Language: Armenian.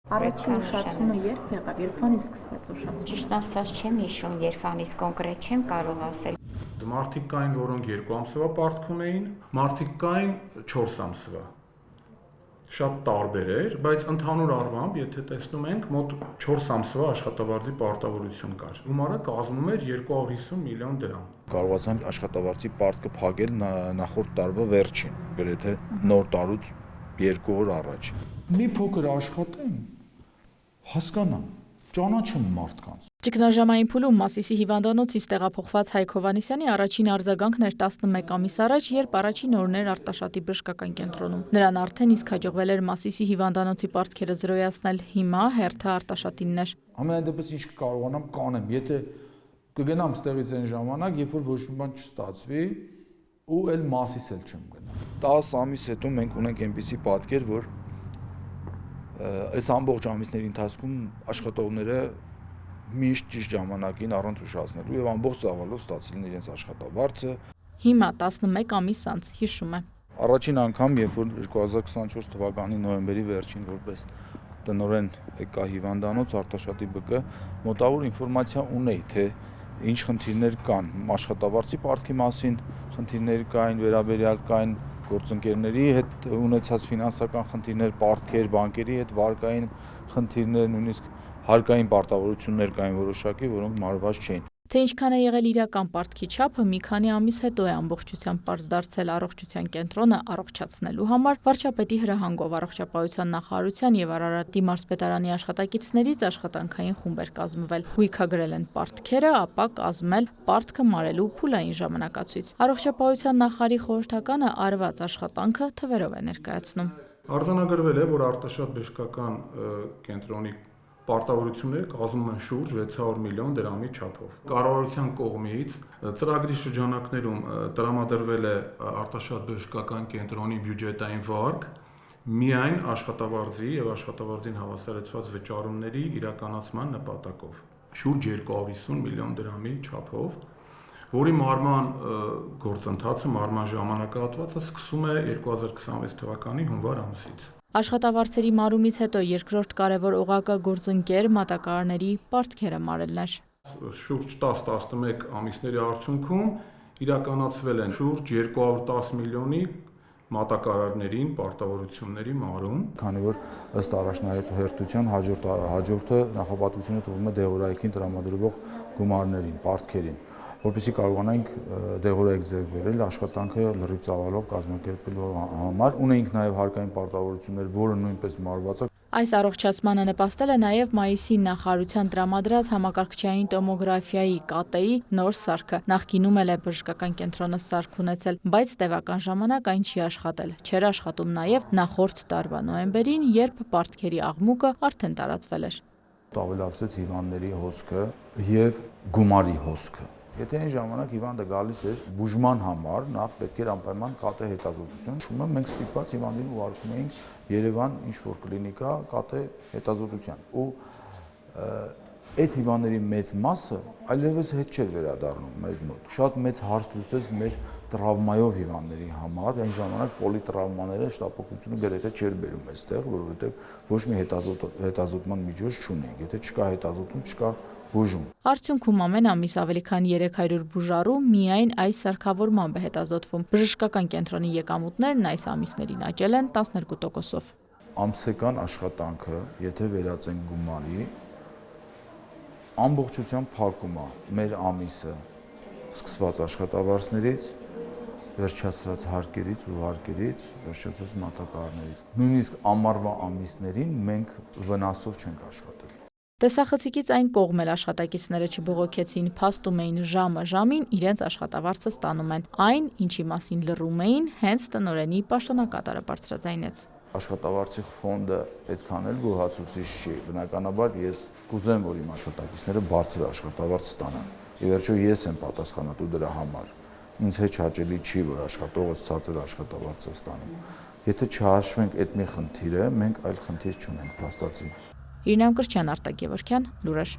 Առաջին ուշացումը երբ եղավ, երբանից սկսվեց ուշացումը։ Ճիշտ ասած չեմ հիշում, երբանից կոնկրետ չեմ կարող ասել։ Մարդիկ կային, որոնք 2 ամսվա պարտք ունեին, մարդիկ կային 4 ամսվա։ Շատ տարբեր էր, բայց ընդհանուր առմամբ, եթե տեսնում ենք, մոտ 4 ամսվա աշխատավարձի պարտավորություն կար։ Գումարը կազմում էր 250 միլիոն դրամ։ Կարողացանք աշխատավարձի պարտքը փակել նախորդ տարվա վերջին, գրեթե նոր տարուց 2 օր առաջ։ Մի փոքր աշխատեմ, հասկանամ, ճանաչեմ մարդկանց։ Ճգնաժամային փուլում Մասիսի հիվանդանոցից տեղափոխված Հայկ Հովհաննիսյանի առաջին արձագանքն էր 11 ամիս առաջ, երբ առաջին օրն էր Արտաշատի բժշկական կենտրոնում։ Նրան արդեն իսկ հաջողվել էր Մասիսի հիվանդանոցի պարտքերը զրոյացնել, հիմա հերթը Արտաշատինն էր։ Ամենայն դեպս ինչ կարողանամ կանեմ, եթե կգնամ ստեղից այն ժամանակ, երբ որ ոչ մի բան չստացվի, ու էլ Մասիս էլ չեմ գնա։ 10 ամիս հետո մենք ունենք այնպիսի պատկեր, որ այս ամբողջ ամիսների ընթացքում աշխատողները միշտ ճիշտ ժամանակին առանց ուշացնելու եւ ամբողջ ծավալով ստացել են իրենց աշխատավարձը։ Հիմա 11 ամիս անց հիշում է։ Առաջին անգամ, երբ որ 2024 թվականի նոյեմբերի վերջին որպես տնօրեն եկա հիվանդանոց Արտաշատի ԲԿ, մոտավոր ինֆորմացիա ունեի, թե ինչ խնդիրներ կան աշխատավարձի պարտքի մասին, խնդիրներ կային, վերաբերյալ կային գործընկերների հետ ունեցած ֆինանսական խնդիրներ, պարտքեր, բանկերի հետ վարկային խնդիրներ, նույնիսկ հարկային պարտավորություններ կային որոշակի, որոնք մարված չէին։ Թե ինչքան է եղել իրական պարտքի չափը, մի քանի ամիս հետո է ամբողջությամբ պարզ դարձել առողջության կենտրոնը առողջացնելու համար վարչապետի հրահանգով առողջապահության նախարարության եւ Արարատի մարզպետարանի աշխատակիցներից աշխատանքային խումբ էր կազմվել։ Հույքագրել են պարտքերը, ապա կազմել պարտքը մարելու փուլային ժամանակացույց։ Առողջապահության նախարարի խորհրդականը արված աշխատանքը թվերով է ներկայացնում։ Արձանագրվել է, որ Արտաշատ բժշկական կենտրոնի պարտավորությունները կազմում են շուրջ 600 միլիոն դրամի չափով։ Կառավարության կողմից ծրագրի շրջանակներում տրամադրվել է Արտաշատ բժշկական կենտրոնի բյուջետային վարկ միայն աշխատավարձի եւ աշխատավարձին հավասարեցված վճարումների իրականացման նպատակով։ Շուրջ 250 միլիոն դրամի չափով, որի մարման գործընթացը, մարման ժամանակահատվածը սկսում է 2026 թվականի հունվար ամսից։ Աշխատավարձերի մարումից հետո երկրորդ կարևոր օղակը գործընկեր մատակարարների պարտքերը մարելն էր։ Շուրջ 10-11 ամիսների արդյունքում իրականացվել են շուրջ 210 միլիոնի մատակարարներին պարտավորությունների մարում։ Քանի որ ըստ առաջնահերթության հաջորդը նախապատվությունը տվում է դեղորայքին տրամադրվող գումարներին, պարտքերին, որպեսզի կարողանանք դեղորայք ձեռք բերել աշխատանքը լրիվ ծավալով կազմակերպելու համար։ Ունենք նաև հարկային պարտավորություններ, որը նույնպես մարված է։ Այս առողջացմանը նպաստել է նաև մայիսի նախարարության տրամադրած համակարգչային տոմոգրաֆիայի ԿՏ-ի նոր սարքը։ Նախկինում էլ է բժշկական կենտրոնը սարք ունեցել, բայց տևական ժամանակ այն չի աշխատել։ Չէր աշխատում նաև նախորդ տարվա նոյեմբերին, երբ պարտքերի աղմուկը արդեն տարածվել էր։ Ավելացրեց հիվանդների հոսքը եւ գումարի հոսքը։ Եթե այն ժամանակ հիվանդը գալիս էր բուժման համար, նախ պետք էր անպայման ԿՏ հետազոտություն, շուտով մենք ստիպված հիվանդին ուղարկում էինք Երևան ինչ-որ կլինիկա ԿՏ հետազոտության։ Ու այդ հիվանդների մեծ մասը այլևս հետ չէր վերադառնում մեզ մոտ։ Շատ մեծ հարց լուծեց մեր տրավմայով հիվանդների համար, այն ժամանակ պոլիտրավմաները շտապօգնությունը գրեթե չէր բերում այստեղ, որովհետև ոչ մի հետազոտման միջոց չունենք։ Եթե չկա հետազոտում, չկա բուժում։ Արդյունքում ամեն ամիս ավելի քան 300 բուժարու միայն այս սարքավորմամբ է հետազոտվում։ Բժշկական կենտրոնի եկամուտներն այս ամիսներին աճել են 12%-ով։ Ամսական աշխատանքը, եթե վերածենք գումարի, ամբողջությամբ փակում է մեր ամիսը սկսված աշխատավարձներից, վերջացրած հարկերից ու վարկերից, վերջացրած մատակարարներից։ Նույնիսկ ամառվա ամիսներին մենք վնասով չենք աշխատել։ Տեսախցիկից այն կողմ էլ աշխատակիցները չբողոքեցին, փաստում էին ժամը ժամին իրենց աշխատավարձը ստանում են։ Այն, ինչի մասին լռում էին, հենց տնօրենի պաշտոնակատարը բարձրաձայնեց։ Աշխատավարձի ֆոնդը այդքան էլ գոհացուցիչ չի։ Բնականաբար ես կուզեմ, որ իմ աշխատակիցները բարձր աշխատավարձ ստանան։ Ի վերջո ես եմ պատասխանատու դրա համար։ Ինձ հետ հաճելի չի, որ աշխատողը ցածր աշխատավարձ է ստանում։ Եթե չհաշվենք այդ մի խնդիրը, մենք այլ խնդիր չունենք, փաստացի։ Իրինամ Կրչյան, Արտակ Գևորգյան, լուրեր։